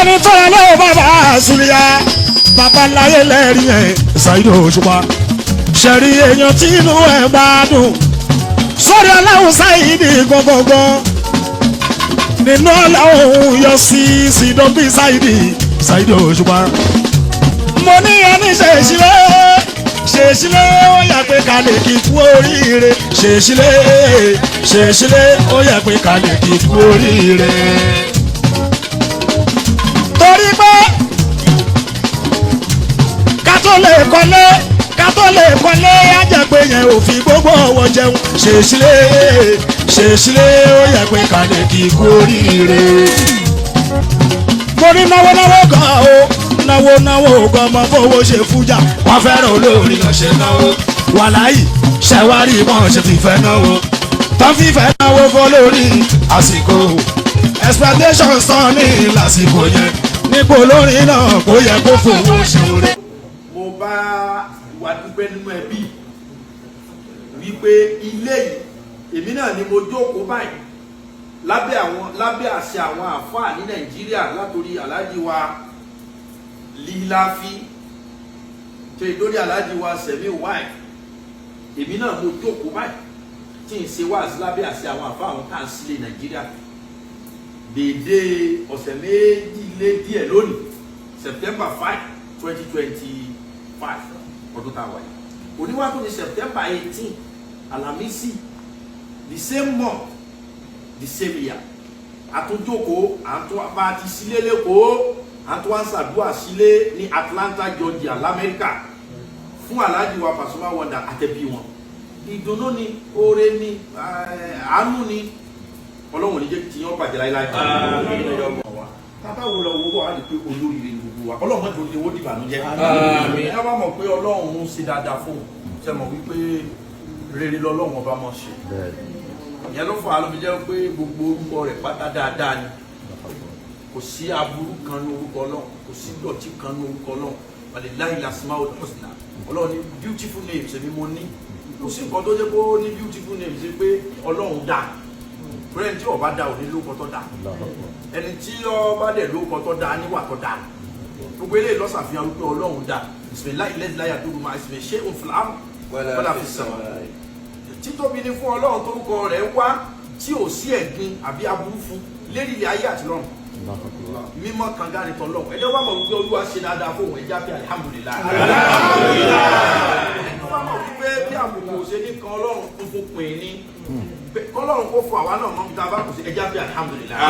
ẹni tó yẹ lọ́wọ́ bàbá àṣùlíyà bàbá láyé lẹ́rìí ẹ̀ Saheed Òṣùpá ṣẹ̀rí èèyàn tí inú ẹ̀ bá dùn sórí aláwọ̀ Saheed gbọ̀ngbọ̀ngbọ̀ nínú aláwọ̀ yọ sí sídọ́bí Saheed Òṣùpá mo ní ẹni ṣèṣílẹ̀ ó yà pé kalẹ̀ kí kú oríire ṣèṣílẹ̀ ó yà pé kalẹ̀ kí kú oríire. torí pé ká tó lè kọ́lé ajẹ́pẹ́ yẹn ò fi gbogbo ọwọ́ jẹun ṣèṣílẹ̀ ó yà pé kalẹ̀ kí kú oríire. mo ní náwó gan o náwó gan mọ fowó ṣe fújà wọn fẹ́ràn olórin lọ ṣe náwó wàláyì ṣẹwárí wọn ṣe fìfẹ́ náwó tán fìfẹ́ náwó fọlórí àsìkò expectations tán ní lásìkò yẹn nípò olórin náà kò yẹ kó fowó ṣe oore. mo bá wà dúpẹ́ nínú ẹbí wípé ilé yìí èmi náà ni mo jókòó báyìí lábẹ́ àṣẹ àwọn àfáà ní Nàìjíríà látòrí aláàjì wa líláfi tó ìdórí aláàjì wa sẹ̀mí wáì èmi náà mo jókòó báyìí tí n ṣe wá sí lábẹ́ àṣẹ àwọn àfáà àwọn káàsílẹ̀ Nàìjíríà dédé ọ̀sẹ̀ méjì lé díẹ̀ lónìí September 5, 2025 ọdún tá a wáyé oníwà tó ní September 18 Alámísì the same month the same year àtúnjókòó àtúnbá ti sílé lẹ́kọ̀ọ́ àtúwá ṣàdúrà sílé ní Atlanta Georgia lamẹ́ríkà fún aláàjì wa Pasuma Wonder àtẹ̀bí wọn ìdùnnú ni oore ni àánú ni ọlọ́run ní jẹ́ kí tiyan bàjẹ́ láíláí. tábà wo lọ wo wà á lè pé olóríire ní gbogbo wa ọlọ́run tó lè wó dìbànújẹ́. ẹ bá mọ̀ pé ọlọ́run ń ṣe dáadáa fún un ṣe mọ̀ wípé rere lọ́lọ́run ọba mọ̀ ṣe. ìyẹn ló fà á ló fi jẹ́ pé gbogbo orúkọ rẹ̀ pátá dáadáa ni kò sí aburú kan ní orúkọ ọlọ́run kò sí dọ̀tí kan ní orúkọ ọlọ́run walillahi al-asmaul husna ọlọ́run ní beautiful names èmi mo ní kò sí nǹkan tó jẹ́ pé ó ní beautiful names ṣe pé ọlọ́run dá bẹ́ẹ̀ tí ọba dá òní lóko tó dá ẹni tí ọba dẹ̀ lóko tó dá níwà tó dá gbogbo eléyìí lọ́sàfihàn wípé ọlọ́run dá bismillahi alladhi la yadurru ma'a ismihi shay'un fil ardi wala fis sama' títóbi ni fún ọlọ́run torúkọ rẹ̀ wá tí ò sí ẹ̀gbin àbí aburú fún lérí ilẹ̀ ayé àti lọ́run mímọ́ kan gáàrí tán lọ́wọ́ ẹni ọba mọ̀ wípé olúwa ṣe dáadáa fún òun ẹja bí alihamudulilayi ẹni ọba mọ̀ wípé bí àbùkù ṣe ní kan ọlọ́run kún fún pin ní kọ́lọ́run kó fún àwa náà mọ́ níta bá kù sí ẹja bí alihamudulilayi.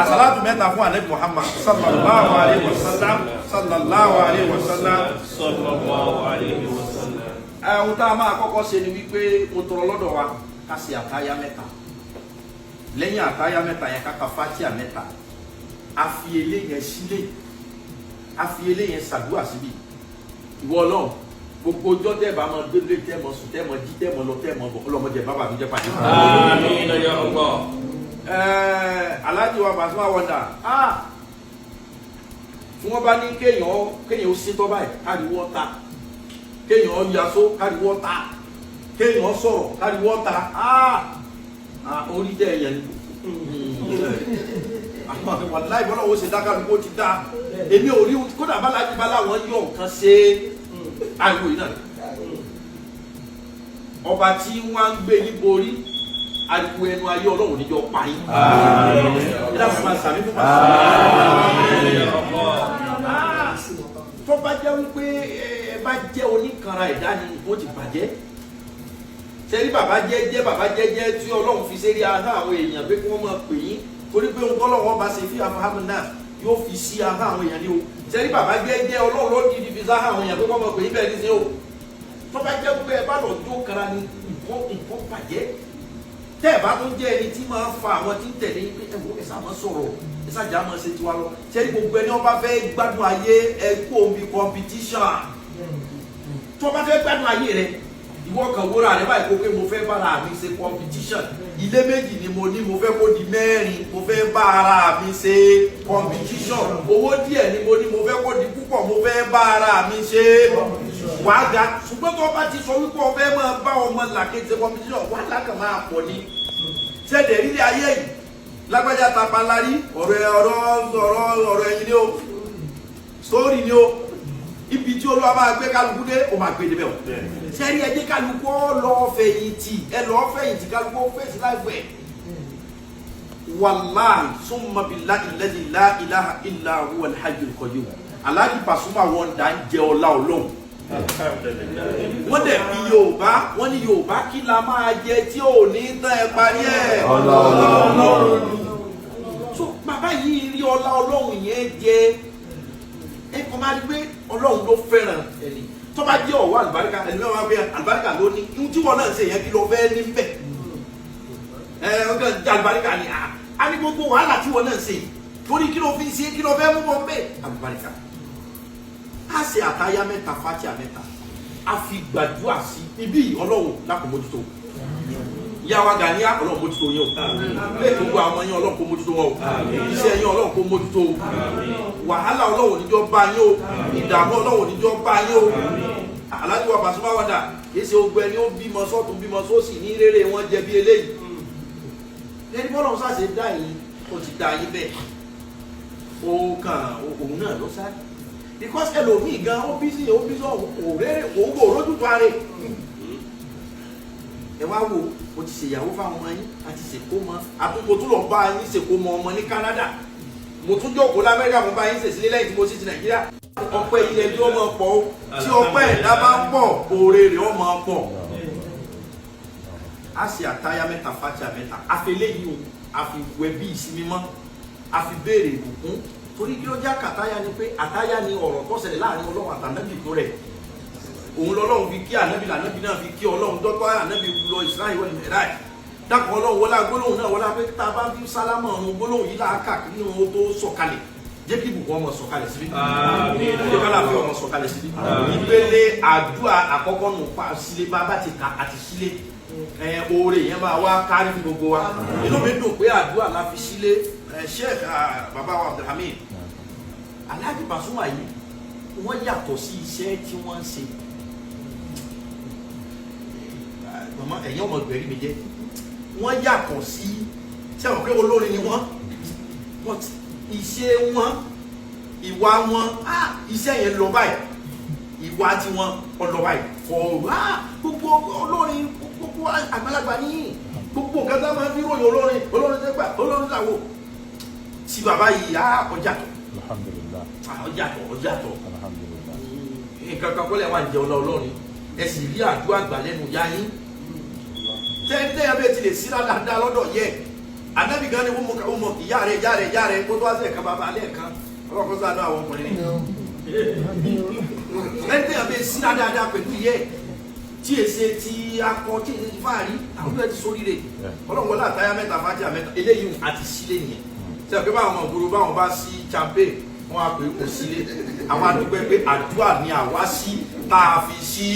àsàlátù mẹ́ta fún ànábì Muhammad sallallahu alayhi wa sallam sallallahu alayhi wa sallam sallallahu alayhi wa sallam. ohun tá a máa kọ́kọ́ ṣe ni wípé mo tọrọ lọ́dọ̀ wa ká ṣe àtàyà mẹ́ta lẹ́yìn àtàyà mẹ́ta yẹn káka fatia mẹ́ta afi eléyẹn sílé afi eléyẹn ṣàdúrà síbi ìwọ Ọlọ́run gbogbo ọjọ́ tẹ́ bá mọ gbélé tẹ́ mọ sùn tẹ́ mọ jí tẹ́ mọ lọ tẹ́ mọ bọ̀ ọlọ́mọdé bàbá mi jẹ́ pàdé. àmín ya Allah. Aláàjì wa Pasuma Wonder tí wọ́n bá ní kéèyàn ó ṣètọ́ báyìí káriwọ́ ta kéèyàn yasó káriwọ́ ta kéèyàn sọ̀rọ̀ káriwọ́ ta orí jẹ́ ẹ̀yẹ ni wàláì bọ́lá wo ṣe dákàlù kó ti dá èmi ò rí kódà bálájí bá láwọn yọ nǹkan ṣe ariwo yìí náà ọba tí wọ́n ń gbé yín borí ariwo ẹnu ayé ọlọ́run níjọ pa yín ẹ̀dá fún ma sàmì fún ma tó bá jẹ́ wípé ẹ bá jẹ́ oníkanra ẹ̀dá ni wọ́n ti bàjẹ́ sẹ́rí bàbá jẹ́jẹ́ tí ọlọ́run fi sérí ahọ́n àwọn èèyàn pé kí wọ́n máa pè yín torí pé ohun tọ́lọ́wọ́ bá ṣe fi àfahàmù náà yóò fi sí ahọ́n àwọn èèyàn ní o sẹ́rí bàbá jẹ́jẹ́ ọlọ́run ló dìdí fi sáhọ́n àwọn èèyàn pé wọ́n máa pè yín bẹ́ẹ̀ ní sí o tó bá jẹ́ pé ẹ bá lọ jó kara ní nǹkan bàjẹ́ tẹ́ ẹ bá tó jẹ́ ẹni tí máa ń fa àwọn tí ń tẹ̀lé yín pé ẹ wo ẹ̀sà máa sọ̀rọ̀ ẹ̀sà jà máa ṣe tiwa lọ sẹ́rí gbogbo ẹni wọ́n bá fẹ́ gbádùn ayé ẹ kó omi competition tó bá fẹ́ gbádùn ayé rẹ ìwọ kan wúrà rẹ báyìí kó pé mo fẹ́ bára mi ṣe competition ilé méjì ni mo ní mo fẹ́ kó di mẹ́rin mo fẹ́ bá ara mi ṣe competition owó díẹ̀ ni mo ní mo fẹ́ kó di púpọ̀ mo fẹ́ bá ara mi ṣe wàá ga ṣùgbọ́n tó bá ti sọ wípé o fẹ́ máa bá ọmọ làkejì ṣe competition wàá lákàn máa pọ̀ ní ṣẹ̀dẹ̀ nílé ayé yìí lágbájá tapa lárí ọ̀rọ̀ ẹ̀yìn ni o sórí ni o ibi tí olúwa máa gbé kálukú dé o máa gbé débẹ̀ o sẹ́rí ẹ jẹ́ kálukú lọ́ọ́ fẹ̀yìntì kálukú fẹ̀yìntì láìpẹ́ wàláì summa billahi alladhi la ilaha illa huwa al-hayyul qayyum Alhaji Pasuma wọn dà ń jẹ ọlá Ọlọ́run wọ́n dẹ̀ fi Yorùbá wọ́n ní Yorùbá kí la máa jẹ tí ò ní tán ẹ parí ẹ̀ Ọlọ́run so bàbá yìí rí ọlá Ọlọ́run yẹn jẹ ẹ kọ́ máa rí pé Ọlọ́run ló fẹ́ràn ẹni tó bá jẹ́ ọ̀wọ́ àlùbáríkà ẹni náà wá pé àlùbáríkà ló ní ohun tí wọ́n náà ṣe yẹn kí lọ fẹ́ ní bẹ́ẹ̀ ọgá jẹ àlùbáríkà ni a ní gbogbo wàhálà tí wọ́n náà ṣe torí kí ló fi ṣe kí ló fẹ́ mú bọ́ bẹ́ẹ̀ àlùbáríkà a ṣe àtayá mẹ́ta fàtíà mẹ́ta a fi gbàdúrà sí ibi Ọlọ́run lápò mójútó yàwá Gani Ọlọ́run mójútó yín o bẹ́ẹ̀ tó gba ọmọ yín Ọlọ́run kó mójútó wọn o iṣẹ́ yín Ọlọ́run kó mójútó o wàhálà Ọlọ́run níjọ́ bá yín o ìdààmú Ọlọ́run níjọ́ bá yín o Alhaji wa Pasuma wàdà èsì ogbẹ ni ó bímọ sọ́tún bímọ sósì ní rere wọn jẹ bí eléyìí ẹni bọ́lá ọ̀sán ṣe dá yín ó ti dá yín bẹ́ẹ̀ ó kàn òun náà ló sáré because ẹlòmíì gan ó bí sí òrèrè òwò òrójútó ààrẹ ẹ wá wo o ti ṣèyàwó fáwọn ọmọ yín àti ṣèkó mọ àtúntò tó lọ bá yín ṣèkó mọ ọmọ ní Canada mo tún jókòó l'Amẹ́ríkà mo bá yín ṣèṣílẹ̀ lẹ́yìn tí mo sì ti Nàìjíríà ọpẹ́ ilẹ̀ bí ó máa pọ̀ o tí ọpẹ́ ẹ̀dá bá ń pọ̀ òòrè rẹ̀ ó máa pọ̀ a ṣe àtayá mẹ́ta fàtíà mẹ́ta àfẹlẹ́ yìí o àfi wẹ̀ bí ìsinmi mọ́ àfi béèrè ìbùkún torí kí ló já kàtáyà ni pé àtáyà ni ọ̀rọ̀ tó ṣẹlẹ̀ láàrin Ọlọ́run àtànábì tó rẹ̀ òun lọ́lọ́run fi kí ànábì lànábì náà fi kí Ọlọ́run dọ́tọ́ ànábì lọ Israel wọlé mẹ́ráì dákọ̀ Ọlọ́run wọlá gbólóhùn náà wọlá pé tá a bá fi sálámà ọ̀run gbólóhùn yìí láàkà kí wọn tó sọ̀kalẹ̀ jẹ́ kí ibùkún ọmọ sọ̀kalẹ̀ síbí jẹ́ ká láàfin ọmọ sọ̀kalẹ̀ síbí ìpele àdúrà àkọ́kọ́ nù pa sílé bá ti ka àti sílé oore yẹn máa wá kárí fún gbogbo wa inú mi dùn pé àdúrà la fi sílé Sheikh baba wa Abdulhamid Alhaji Pasuma yìí wọ́n yàtọ̀ sí iṣẹ́ tí wọ́n ń ṣe mama ẹ̀yin ọmọ ìgbẹ́rí mi jẹ́ wọ́n yàtọ̀ sí sẹ́wọ̀n pé olórin ni wọ́n but iṣẹ́ wọn ìwà wọn iṣẹ́ yẹn lọ báyìí ìwà tí wọn ọlọ báyìí kọ̀ gbogbo olórin gbogbo àgbàlagbà ní gbogbo nǹkan tó máa ń fi ròyìn olórin tẹ́gbà olórin tàwọ tí bàbá yìí ọjà tó ọjà tó nǹkan kan kọ́lẹ̀ wà ń jẹ ọlọ́rin ẹ sì rí àdúrà àgbà lẹ́nu yá yín tẹ́tẹ́ abẹ́ ti lè sí dáadáa lọ́dọ̀ yẹ Ànábì gan ni wọ́n mọ ìyá rẹ̀ kó tó wá sí ẹ̀ka bàbá alẹ́ kan ọlọ́kọ́ sáà náà àwọn ọkùnrin ni tẹ́tẹ́ abẹ́ sí dáadáa pẹ̀lú yẹ tí èsè ti akọ tí èsè ti fáàrí àwọn ẹ̀ ti sórí rẹ̀ ọlọ́run àtayá mẹ́ta fàtíà mẹ́ta eléyìí àti sílé nìyẹn tí a pé báwọn ọmọ ògbóró báwọn bá sí champagne wọn á pè é kò sílé àwọn adúgbẹ́ pé àdúrà ni àwa sí tá a fi sí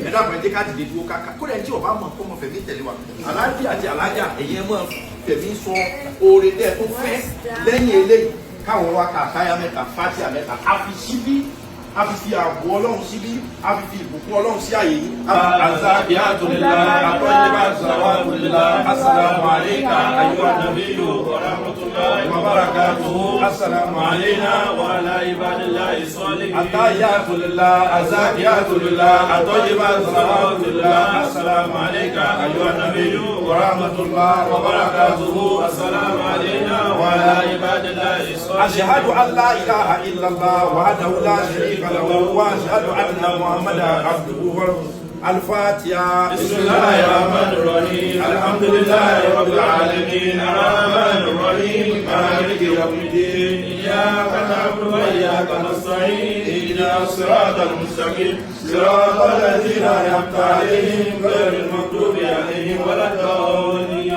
ẹ̀dá pẹ̀lú ká dìde dúró káká kó lẹ́yìn tí ọba mọ̀ kó mọ̀ fẹ̀mí tẹ̀lé wa aláàjì àti aláàjà ẹ̀yẹ mọ̀ fẹ̀mí sọ oore tẹ́ tó fẹ́ lẹ́yìn eléyìí káwọn wá ká àtayá mẹ́ta fàtíà mẹ́ta a fi síbí a fi fi ààbò Ọlọ́run síbí a fi fi ìbùkún Ọlọ́run sí àyè yìí. Azakiyatulillah at-tayyibatu-salawatulillah assalamu alayka ayyuhan nabiyyu wa rahmatullahi wa barakatuhu assalamu alayna wa ala ibadillahi salihin. At-tayyibatu-lillah azakiyatulillah at-tayyibatu-salawatulillah assalamu alayka ayyuhan nabiyyu wa rahmatullahi wa barakatuhu assalamu alayna wa ala ibadillahi salihin. Ashhadu an la ilaha illallah wahdahu la sharika واشهد ان محمدا عبده ورسوله. الفاتحه. بسم الله الرحمن الرحيم الحمد لله رب العالمين الرحمن الرحيم مالك يوم الدين اياك نعبد واياك نستعين اهدنا الصراط المستقيم صراط الذين انعمت عليهم غير المغضوب عليهم ولا الضالين.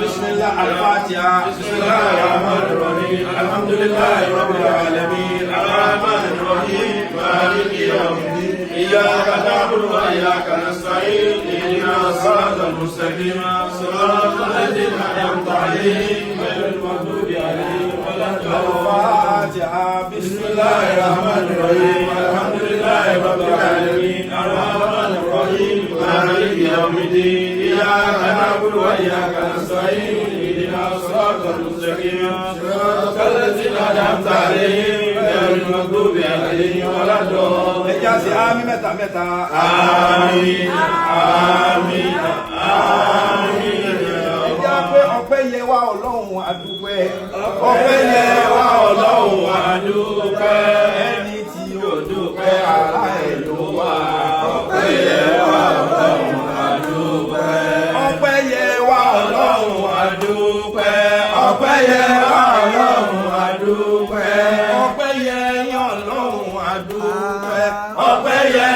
بسم الله الفاتحه. بسم الله الرحمن الرحيم الحمد لله رب العالمين الرحمن الرحيم مالك يوم الدين إياك نعبد وإياك نستعين اهدنا الصراط المستقيم صراط الذين أنعمت عليهم غير المغضوب عليهم ولا الضالين. بسم الله الرحمن الرحيم الحمد لله رب العالمين الرحمن الرحيم مالك يوم الدين إياك نعبد وإياك نستعين اهدنا المستقيم صراط الذين أنعمت عليهم غير المغضوب عليهم ولا الضالين. ẹ já sí àmín mẹ́ta mẹ́ta. Àmín àmín àmín. ẹ já pé ọpẹ́ yẹ wá Ọlọ́run adúpẹ́. Ọpẹ́ yẹ wá Ọlọ́run adúpẹ́. ẹni tí ó dúpẹ́ ara ẹ̀ ló wà. Ọpẹ́ yẹ wá Ọlọ́run adúpẹ́. ọpẹ́ yẹ wá Ọlọ́run adúpẹ́. Ọpẹ́ yẹ wá Ọlọ́run adúpẹ́. ọpẹ́ yẹ yín Ọlọ́run adúpẹ́. Ọpẹ́ yẹ